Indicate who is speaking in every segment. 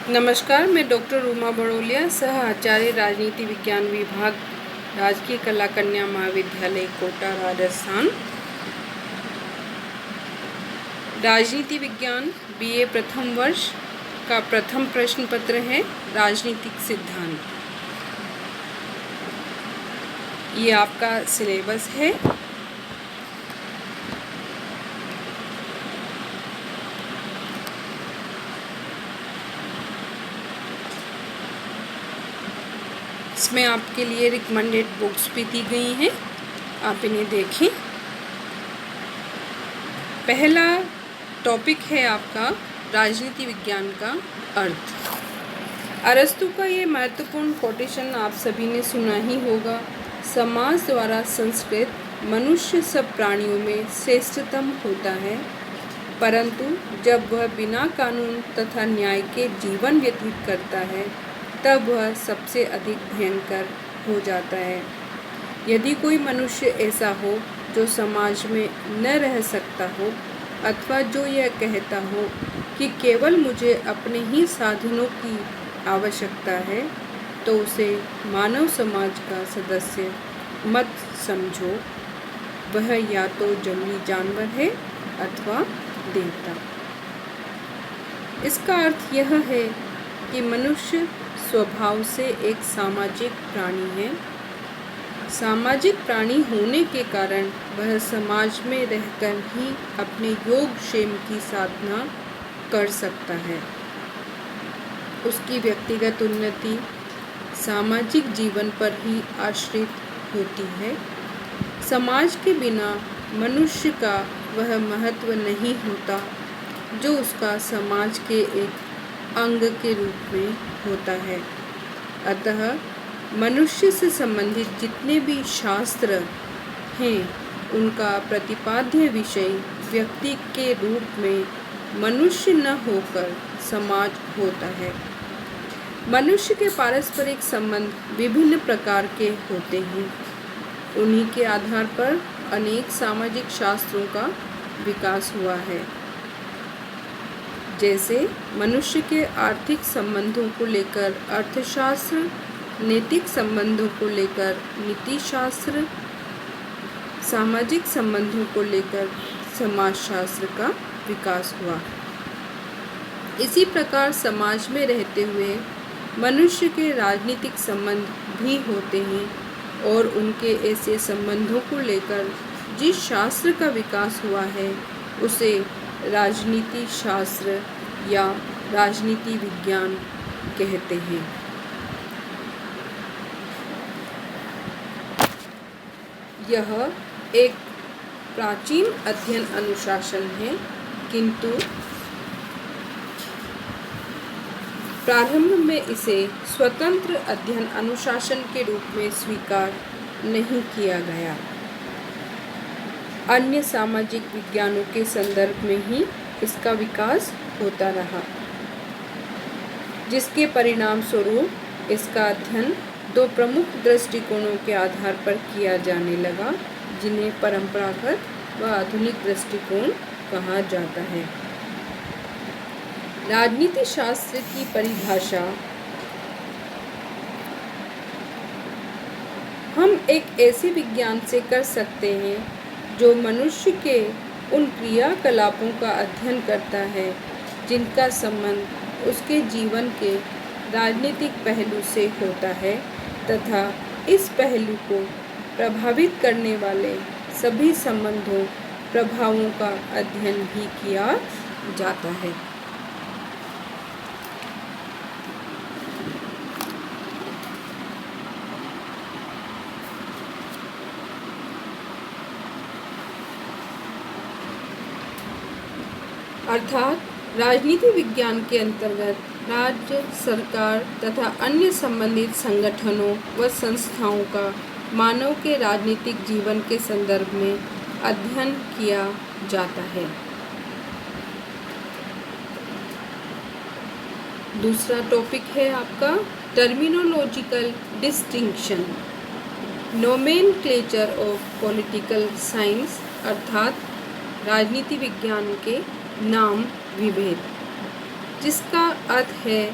Speaker 1: नमस्कार, मैं डॉक्टर रूमा बड़ोलिया, सह आचार्य राजनीति विज्ञान विभाग, राजकीय कला कन्या महाविद्यालय कोटा, राजस्थान। राजनीति विज्ञान बीए प्रथम वर्ष का प्रथम प्रश्न पत्र है राजनीतिक सिद्धांत। ये आपका सिलेबस है। इसमें आपके लिए रिकमेंडेड बुक्स भी दी गई हैं, आप इन्हें देखें। पहला टॉपिक है आपका राजनीति विज्ञान का अर्थ। अरस्तु का ये महत्वपूर्ण कोटेशन आप सभी ने सुना ही होगा। समाज द्वारा संस्कृत मनुष्य सब प्राणियों में श्रेष्ठतम होता है, परंतु जब वह बिना कानून तथा न्याय के जीवन व्यतीत करता है तब वह सबसे अधिक भयंकर हो जाता है। यदि कोई मनुष्य ऐसा हो जो समाज में न रह सकता हो अथवा जो यह कहता हो कि केवल मुझे अपने ही साधनों की आवश्यकता है, तो उसे मानव समाज का सदस्य मत समझो। वह या तो जंगली जानवर है अथवा देवता। इसका अर्थ यह है कि मनुष्य स्वभाव से एक सामाजिक प्राणी है। सामाजिक प्राणी होने के कारण वह समाज में रहकर ही अपने योग क्षेम की साधना कर सकता है। उसकी व्यक्तिगत उन्नति सामाजिक जीवन पर ही आश्रित होती है। समाज के बिना मनुष्य का वह महत्व नहीं होता जो उसका समाज के एक अंग के रूप में होता है। अतः मनुष्य से संबंधित जितने भी शास्त्र हैं, उनका प्रतिपाद्य विषय व्यक्ति के रूप में मनुष्य न होकर समाज होता है। मनुष्य के पारस्परिक संबंध विभिन्न प्रकार के होते हैं। उन्हीं के आधार पर अनेक सामाजिक शास्त्रों का विकास हुआ है। जैसे मनुष्य के आर्थिक संबंधों को लेकर अर्थशास्त्र, नैतिक संबंधों को लेकर नीतिशास्त्र, सामाजिक संबंधों को लेकर समाजशास्त्र का विकास हुआ। इसी प्रकार समाज में रहते हुए मनुष्य के राजनीतिक संबंध भी होते हैं और उनके ऐसे संबंधों को लेकर जिस शास्त्र का विकास हुआ है उसे राजनीति शास्त्र या राजनीति विज्ञान कहते हैं। यह एक प्राचीन अध्ययन अनुशासन है, किंतु प्रारंभ में इसे स्वतंत्र अध्ययन अनुशासन के रूप में स्वीकार नहीं किया गया। अन्य सामाजिक विज्ञानों के संदर्भ में ही इसका विकास होता रहा, जिसके परिणाम स्वरूप इसका अध्ययन दो प्रमुख दृष्टिकोणों के आधार पर किया जाने लगा, जिन्हें परंपरागत व आधुनिक दृष्टिकोण कहा जाता है। राजनीति शास्त्र की परिभाषा हम एक ऐसे विज्ञान से कर सकते हैं जो मनुष्य के उन क्रियाकलापों का अध्ययन करता है जिनका संबंध उसके जीवन के राजनीतिक पहलू से होता है तथा इस पहलू को प्रभावित करने वाले सभी संबंधों प्रभावों का अध्ययन भी किया जाता है। अर्थात राजनीति विज्ञान के अंतर्गत राज्य, सरकार तथा अन्य संबंधित संगठनों व संस्थाओं का मानव के राजनीतिक जीवन के संदर्भ में अध्ययन किया जाता है। दूसरा टॉपिक है आपका terminological distinction, nomenclature of political science, अर्थात राजनीति विज्ञान के नाम विभेद, जिसका अर्थ है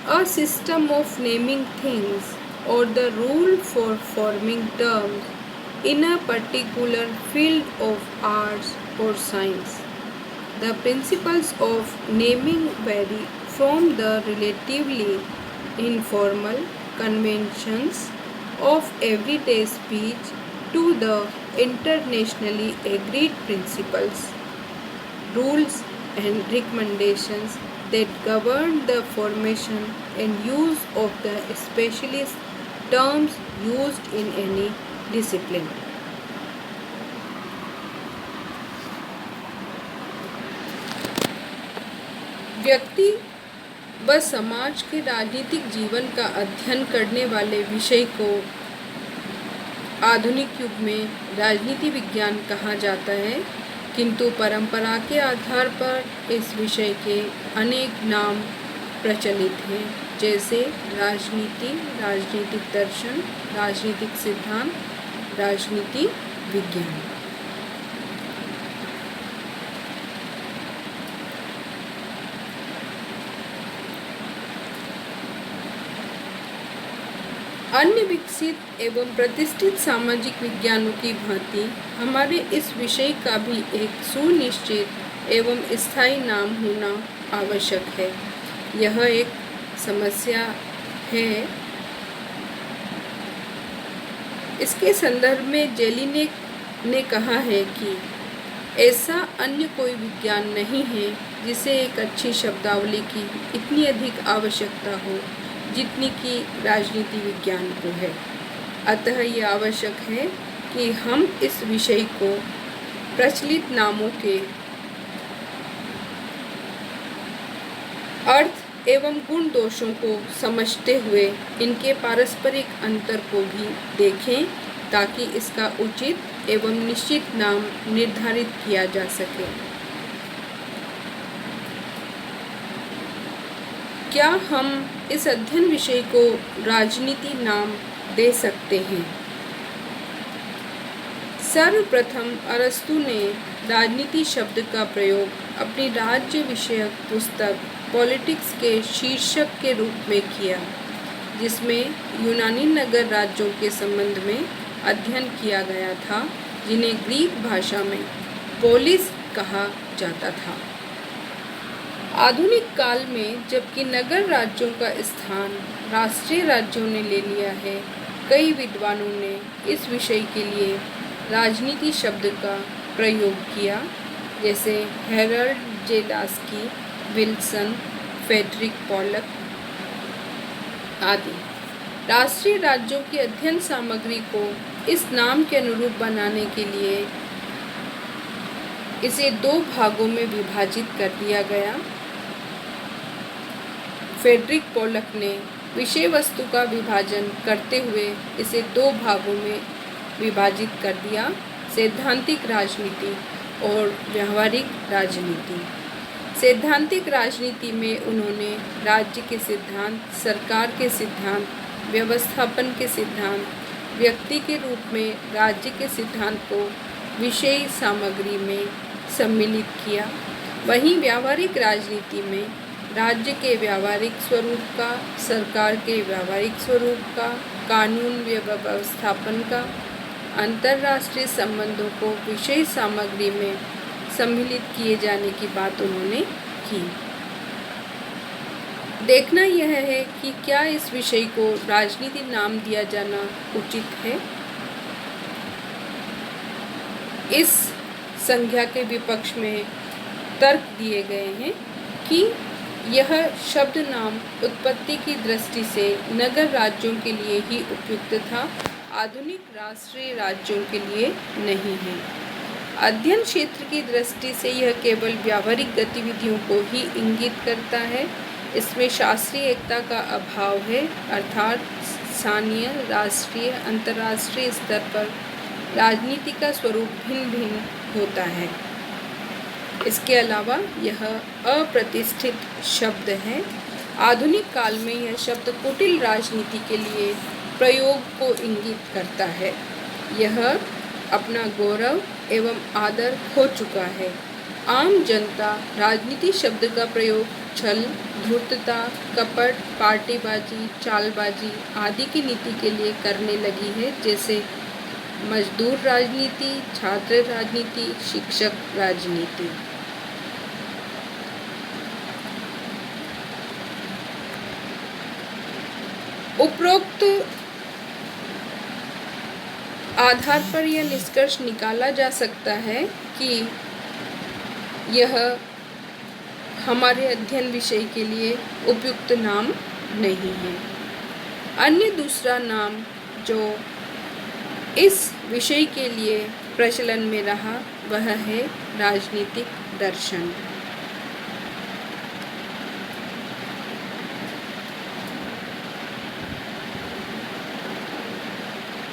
Speaker 1: A system of naming things or the rule for forming terms in a particular field of arts or science. The principles of naming vary from the relatively informal conventions of everyday speech to the internationally agreed principles, rules, and recommendations that govern the formation and use of the specialist terms used in any discipline. व्यक्ति व समाज के राजनीतिक जीवन का अध्ययन करने वाले विषय को आधुनिक युग में राजनीति विज्ञान कहा जाता है, किंतु परंपरा के आधार पर इस विषय के अनेक नाम प्रचलित हैं, जैसे राजनीति, राजनीतिक दर्शन, राजनीतिक सिद्धांत, राजनीति विज्ञान। अन्य विकसित एवं प्रतिष्ठित सामाजिक विज्ञानों की भांति हमारे इस विषय का भी एक सुनिश्चित एवं स्थायी नाम होना आवश्यक है। यह एक समस्या है। इसके संदर्भ में जेलिनेक ने कहा है कि ऐसा अन्य कोई विज्ञान नहीं है जिसे एक अच्छी शब्दावली की इतनी अधिक आवश्यकता हो जितनी कि राजनीति विज्ञान को है। अतः यह आवश्यक है कि हम इस विषय को प्रचलित नामों के अर्थ एवं गुण दोषों को समझते हुए इनके पारस्परिक अंतर को भी देखें, ताकि इसका उचित एवं निश्चित नाम निर्धारित किया जा सके। क्या हम इस अध्ययन विषय को राजनीति नाम दे सकते हैं? सर्वप्रथम अरस्तु ने राजनीति शब्द का प्रयोग अपनी राज्य विषयक पुस्तक पॉलिटिक्स के शीर्षक के रूप में किया, जिसमें यूनानी नगर राज्यों के संबंध में अध्ययन किया गया था, जिन्हें ग्रीक भाषा में पोलिस कहा जाता था। आधुनिक काल में जबकि नगर राज्यों का स्थान राष्ट्रीय राज्यों ने ले लिया है, कई विद्वानों ने इस विषय के लिए राजनीति शब्द का प्रयोग किया, जैसे हेरल्ड जे लास्की, विल्सन, फ्रेडरिक पॉलक आदि। राष्ट्रीय राज्यों की अध्ययन सामग्री को इस नाम के अनुरूप बनाने के लिए इसे दो भागों में विभाजित कर दिया गया। फ्रेडरिक पॉलक ने विषय वस्तु का विभाजन करते हुए इसे दो भागों में विभाजित कर दिया, सैद्धांतिक राजनीति और व्यावहारिक राजनीति। सैद्धांतिक राजनीति में उन्होंने राज्य के सिद्धांत, सरकार के सिद्धांत, व्यवस्थापन के सिद्धांत, व्यक्ति के रूप में राज्य के सिद्धांत को विषय सामग्री में सम्मिलित किया। वहीं व्यावहारिक राजनीति में राज्य के व्यावहारिक स्वरूप का, सरकार के व्यावहारिक स्वरूप का, कानून व्यवस्थापन का, अंतर्राष्ट्रीय संबंधों को विषय सामग्री में सम्मिलित किए जाने की बात उन्होंने की। देखना यह है कि क्या इस विषय को राजनीति नाम दिया जाना उचित है। इस संज्ञा के विपक्ष में तर्क दिए गए हैं कि यह शब्द नाम उत्पत्ति की दृष्टि से नगर राज्यों के लिए ही उपयुक्त था, आधुनिक राष्ट्रीय राज्यों के लिए नहीं है। अध्ययन क्षेत्र की दृष्टि से यह केवल व्यावहारिक गतिविधियों को ही इंगित करता है। इसमें शास्त्रीय एकता का अभाव है, अर्थात स्थानीय, राष्ट्रीय, अंतर्राष्ट्रीय स्तर पर राजनीति का स्वरूप भिन्न भिन्न होता है। इसके अलावा यह अप्रतिष्ठित शब्द है। आधुनिक काल में यह शब्द कुटिल राजनीति के लिए प्रयोग को इंगित करता है। यह अपना गौरव एवं आदर खो चुका है। आम जनता राजनीति शब्द का प्रयोग छल, धूर्तता, कपट, पार्टीबाजी, चालबाजी आदि की नीति के लिए करने लगी है, जैसे मजदूर राजनीति, छात्र राजनीति, शिक्षक राजनीति। उपरोक्त आधार पर यह निष्कर्ष निकाला जा सकता है कि यह हमारे अध्ययन विषय के लिए उपयुक्त नाम नहीं है। अन्य दूसरा नाम जो इस विषय के लिए प्रचलन में रहा वह है राजनीतिक दर्शन।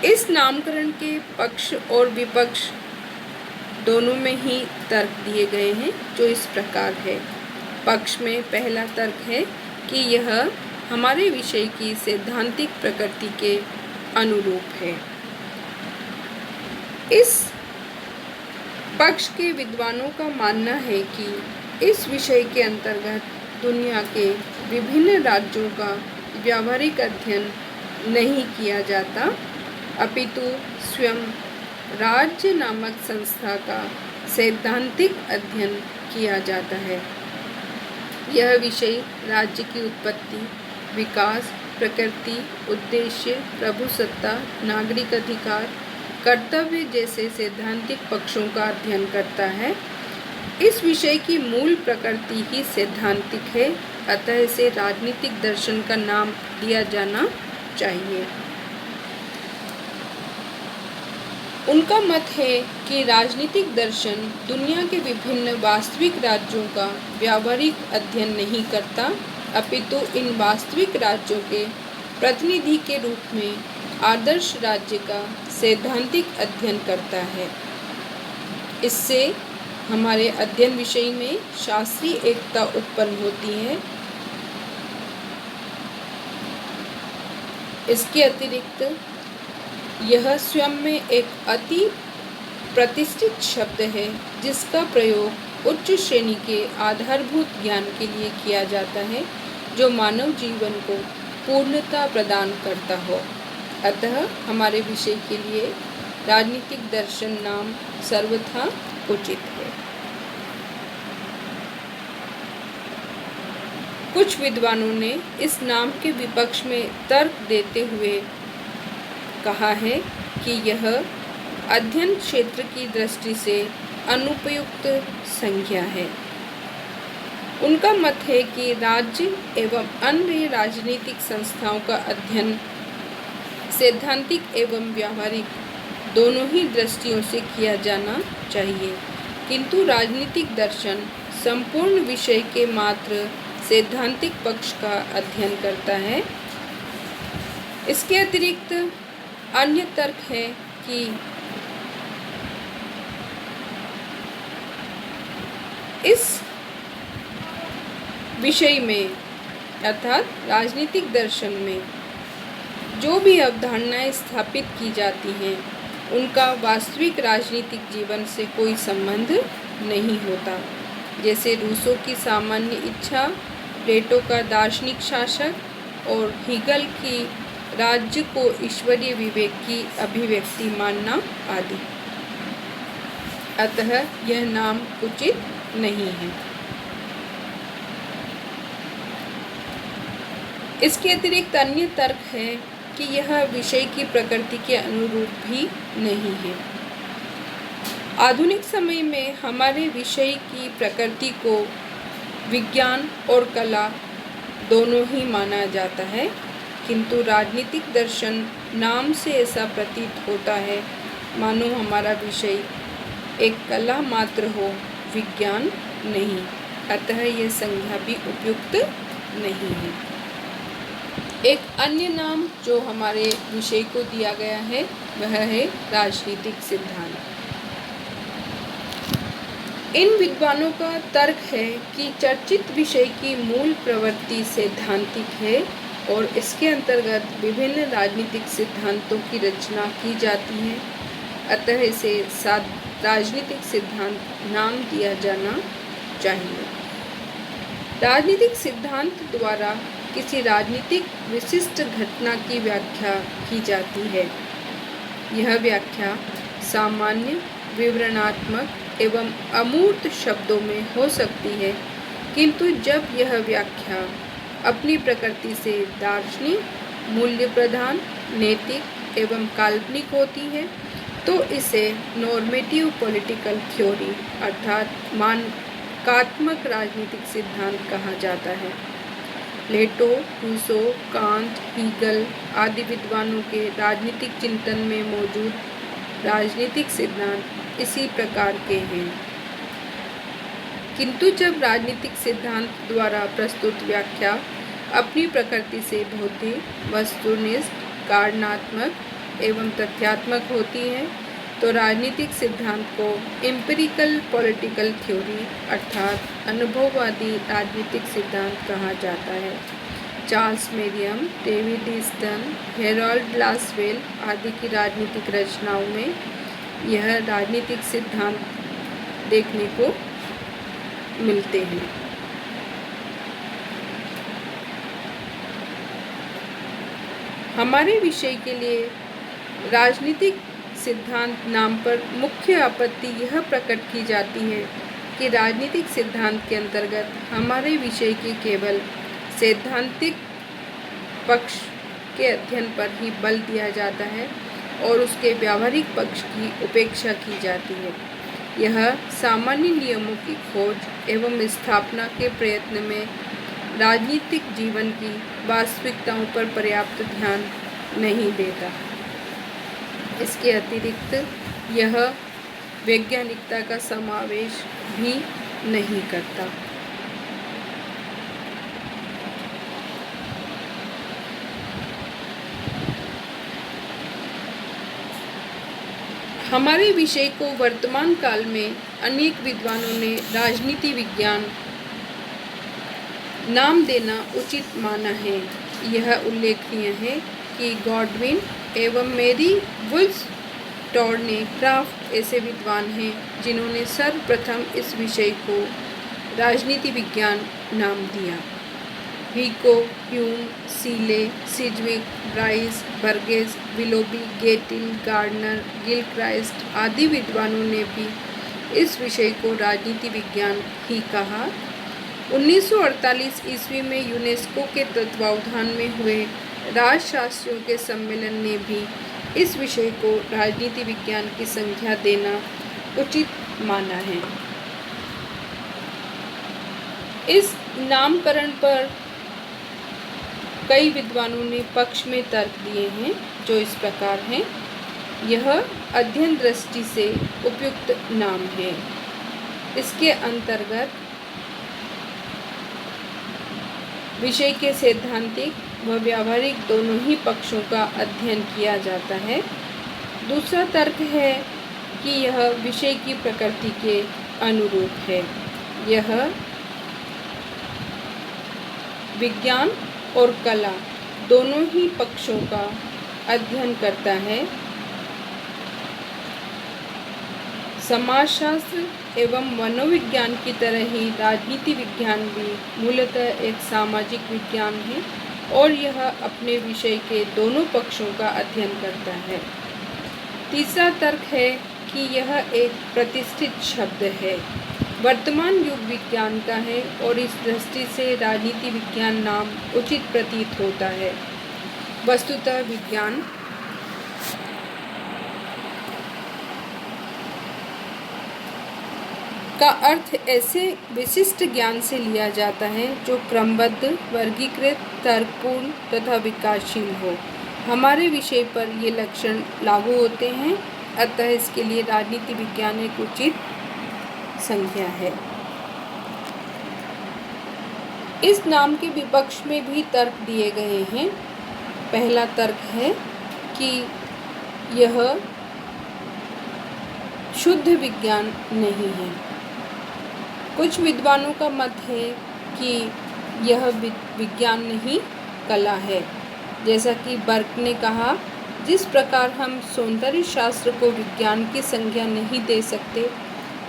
Speaker 1: इस नामकरण के पक्ष और विपक्ष दोनों में ही तर्क दिए गए हैं, जो इस प्रकार है। पक्ष में पहला तर्क है कि यह हमारे विषय की सैद्धांतिक प्रकृति के अनुरूप है। इस पक्ष के विद्वानों का मानना है कि इस विषय के अंतर्गत दुनिया के विभिन्न राज्यों का व्यावहारिक अध्ययन नहीं किया जाता, अपितु स्वयं राज्य नामक संस्था का सैद्धांतिक अध्ययन किया जाता है। यह विषय राज्य की उत्पत्ति, विकास, प्रकृति, उद्देश्य, प्रभुसत्ता, नागरिक अधिकार, कर्तव्य जैसे सैद्धांतिक पक्षों का अध्ययन करता है। इस विषय की मूल प्रकृति ही सैद्धांतिक है, अतः इसे राजनीतिक दर्शन का नाम दिया जाना चाहिए। उनका मत है कि राजनीतिक दर्शन दुनिया के विभिन्न वास्तविक राज्यों का व्यावहारिक अध्ययन नहीं करता, अपितु इन वास्तविक राज्यों के प्रतिनिधि के रूप में आदर्श राज्य का सैद्धांतिक अध्ययन करता है। इससे हमारे अध्ययन विषय में शास्त्रीय एकता उत्पन्न होती है। इसके अतिरिक्त यह स्वयं में एक अति प्रतिष्ठित शब्द है, जिसका प्रयोग उच्च श्रेणी के आधारभूत ज्ञान के लिए किया जाता है, जो मानव जीवन को पूर्णता प्रदान करता हो। अतः हमारे विषय के लिए राजनीतिक दर्शन नाम सर्वथा उचित है। कुछ विद्वानों ने इस नाम के विपक्ष में तर्क देते हुए कहा है कि यह अध्ययन क्षेत्र की दृष्टि से अनुपयुक्त संज्ञा है। उनका मत है कि राज्य एवं अन्य राजनीतिक संस्थाओं का अध्ययन सैद्धांतिक एवं व्यावहारिक दोनों ही दृष्टियों से किया जाना चाहिए, किंतु राजनीतिक दर्शन संपूर्ण विषय के मात्र सैद्धांतिक पक्ष का अध्ययन करता है। इसके अतिरिक्त अन्य तर्क है कि इस विषय में अर्थात राजनीतिक दर्शन में जो भी अवधारणाएं स्थापित की जाती हैं, उनका वास्तविक राजनीतिक जीवन से कोई संबंध नहीं होता, जैसे रूसो की सामान्य इच्छा, प्लेटो का दार्शनिक शासक और हीगल की राज्य को ईश्वरीय विवेक की अभिव्यक्ति मानना आदि। अतः यह नाम उचित नहीं है। इसके अतिरिक्त अन्य तर्क है कि यह विषय की प्रकृति के अनुरूप भी नहीं है। आधुनिक समय में हमारे विषय की प्रकृति को विज्ञान और कला दोनों ही माना जाता है, किंतु राजनीतिक दर्शन नाम से ऐसा प्रतीत होता है मानो हमारा विषय एक कला मात्र हो, विज्ञान नहीं। अतः यह संज्ञा भी उपयुक्त नहीं है। एक अन्य नाम जो हमारे विषय को दिया गया है वह है राजनीतिक सिद्धांत। इन विद्वानों का तर्क है कि चर्चित विषय की मूल प्रवृत्ति सैद्धांतिक है और इसके अंतर्गत विभिन्न राजनीतिक सिद्धांतों की रचना की जाती है। अतः इसे राजनीतिक सिद्धांत नाम दिया जाना चाहिए। राजनीतिक सिद्धांत द्वारा किसी राजनीतिक विशिष्ट घटना की व्याख्या की जाती है। यह व्याख्या सामान्य, विवरणात्मक एवं अमूर्त शब्दों में हो सकती है, किंतु जब यह व्याख्या अपनी प्रकृति से दार्शनिक, मूल्य प्रधान, नैतिक एवं काल्पनिक होती है तो इसे नॉर्मेटिव पॉलिटिकल थ्योरी अर्थात मानकात्मक राजनीतिक सिद्धांत कहा जाता है। प्लेटो, रूसो, कांट, हीगल आदि विद्वानों के राजनीतिक चिंतन में मौजूद राजनीतिक सिद्धांत इसी प्रकार के हैं। किंतु जब राजनीतिक सिद्धांत द्वारा प्रस्तुत व्याख्या अपनी प्रकृति से भौतिक, वस्तुनिष्ठ, कारणात्मक एवं तथ्यात्मक होती है तो राजनीतिक सिद्धांत को एम्पिरिकल पॉलिटिकल थ्योरी अर्थात अनुभववादी राजनीतिक सिद्धांत कहा जाता है। Charles Merriam, David Easton, Harold Lasswell आदि की राजनीतिक रचनाओं में यह राजनीतिक सिद्धांत देखने को मिलते हैं। हमारे विषय के लिए राजनीतिक सिद्धांत नाम पर मुख्य आपत्ति यह प्रकट की जाती है कि राजनीतिक सिद्धांत के अंतर्गत हमारे विषय के केवल सैद्धांतिक पक्ष के अध्ययन पर ही बल दिया जाता है और उसके व्यावहारिक पक्ष की उपेक्षा की जाती है। यह सामान्य नियमों की खोज एवं स्थापना के प्रयत्न में राजनीतिक जीवन की वास्तविकताओं पर पर्याप्त ध्यान नहीं देता। इसके अतिरिक्त यह वैज्ञानिकता का समावेश भी नहीं करता। हमारे विषय को वर्तमान काल में अनेक विद्वानों ने राजनीति विज्ञान नाम देना उचित माना है। यह उल्लेखनीय है कि गॉडविन एवं मेरी वुल्सटॉर्नेक्राफ्ट ऐसे विद्वान हैं जिन्होंने सर्वप्रथम इस विषय को राजनीति विज्ञान नाम दिया। Vico, Hume, Seeley, Sidgwick, Bryce, Burgess, Willoughby, Gettell, Gardner, Gilchrist आदि विद्वानों ने भी इस विषय को राजनीति विज्ञान ही कहा। 1948 ईस्वी में यूनेस्को के तत्वावधान में हुए राजशास्त्रियों के सम्मेलन ने भी इस विषय को राजनीति विज्ञान की संज्ञा देना उचित माना है। इस नामकरण पर कई विद्वानों ने पक्ष में तर्क दिए हैं जो इस प्रकार हैं। यह अध्ययन दृष्टि से उपयुक्त नाम है। इसके अंतर्गत विषय के सैद्धांतिक व व्यावहारिक दोनों ही पक्षों का अध्ययन किया जाता है। दूसरा तर्क है कि यह विषय की प्रकृति के अनुरूप है। यह विज्ञान और कला दोनों ही पक्षों का अध्ययन करता है। समाजशास्त्र एवं मनोविज्ञान की तरह ही राजनीति विज्ञान भी मूलतः एक सामाजिक विज्ञान है और यह अपने विषय के दोनों पक्षों का अध्ययन करता है। तीसरा तर्क है कि यह एक प्रतिष्ठित शब्द है, वर्तमान युग विज्ञान का है और इस दृष्टि से राजनीति विज्ञान नाम उचित प्रतीत होता है। वस्तुतः विज्ञान का अर्थ ऐसे विशिष्ट ज्ञान से लिया जाता है जो क्रमबद्ध, वर्गीकृत, तर्कपूर्ण तथा विकासशील हो। हमारे विषय पर ये लक्षण लागू होते हैं, अतः इसके लिए राजनीति विज्ञान एक उचित संज्ञा है। इस नाम के विपक्ष में भी तर्क दिए गए हैं। पहला तर्क है कि यह शुद्ध विज्ञान नहीं है। कुछ विद्वानों का मत है कि यह विज्ञान नहीं, कला है। जैसा कि बर्क ने कहा, जिस प्रकार हम सौंदर्य शास्त्र को विज्ञान की संज्ञा नहीं दे सकते,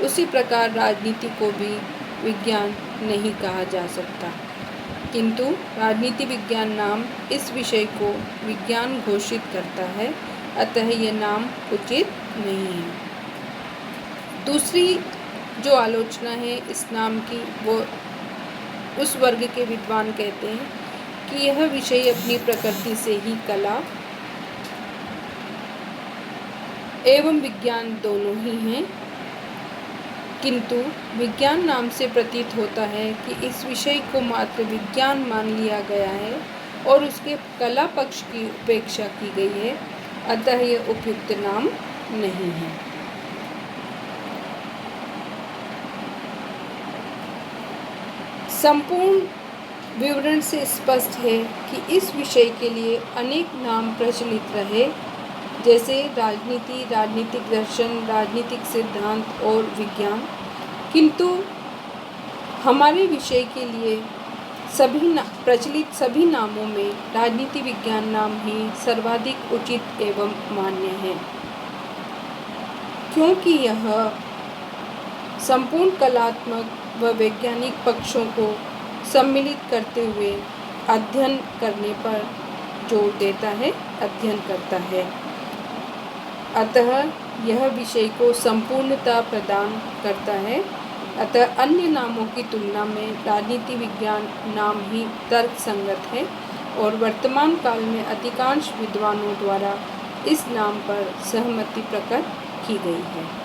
Speaker 1: उसी प्रकार राजनीति को भी विज्ञान नहीं कहा जा सकता। किंतु राजनीति विज्ञान नाम इस विषय को विज्ञान घोषित करता है, अतः यह नाम उचित नहीं है। दूसरी जो आलोचना है इस नाम की, वो उस वर्ग के विद्वान कहते हैं कि यह विषय अपनी प्रकृति से ही कला एवं विज्ञान दोनों ही हैं, किंतु विज्ञान नाम से प्रतीत होता है कि इस विषय को मात्र विज्ञान मान लिया गया है और उसके कला पक्ष की उपेक्षा की गई है, अतः यह उपयुक्त नाम नहीं है। संपूर्ण विवरण से स्पष्ट है कि इस विषय के लिए अनेक नाम प्रचलित रहे, जैसे राजनीति, राजनीतिक दर्शन, राजनीतिक सिद्धांत और विज्ञान, किंतु हमारे विषय के लिए प्रचलित सभी नामों में राजनीति विज्ञान नाम ही सर्वाधिक उचित एवं मान्य है, क्योंकि यह संपूर्ण कलात्मक व वैज्ञानिक पक्षों को सम्मिलित करते हुए अध्ययन करने पर जोर देता है, अध्ययन करता है। अतः यह विषय को संपूर्णता प्रदान करता है। अतः अन्य नामों की तुलना में राजनीति विज्ञान नाम ही तर्क संगत है और वर्तमान काल में अधिकांश विद्वानों द्वारा इस नाम पर सहमति प्रकट की गई है।